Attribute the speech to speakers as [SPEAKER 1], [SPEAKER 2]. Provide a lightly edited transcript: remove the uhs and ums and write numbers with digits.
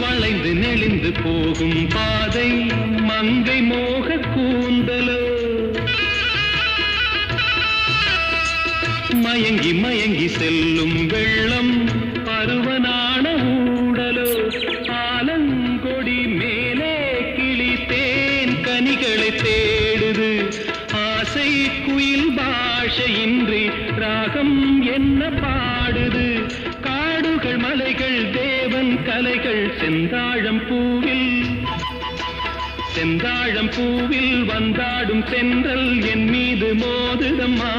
[SPEAKER 1] வளைந்து நெளிந்து போகும் பாதை மங்கை மோக கூந்தலோ மயங்கி மயங்கி செல்லும் வெள்ளம் பருவனான ஊடலோ ஆலங்கொடி மேலே கிளி தேன் கனிகளை தேடுது ஆசை குயில் பாஷையின்றி ராகம் என்ன பாடுது காடுகள் மலைகள் தேவன் கலைகள் செந்தாழம் பூவில் வந்தாடும் தென்றல் என் மீது மோதுதம்மா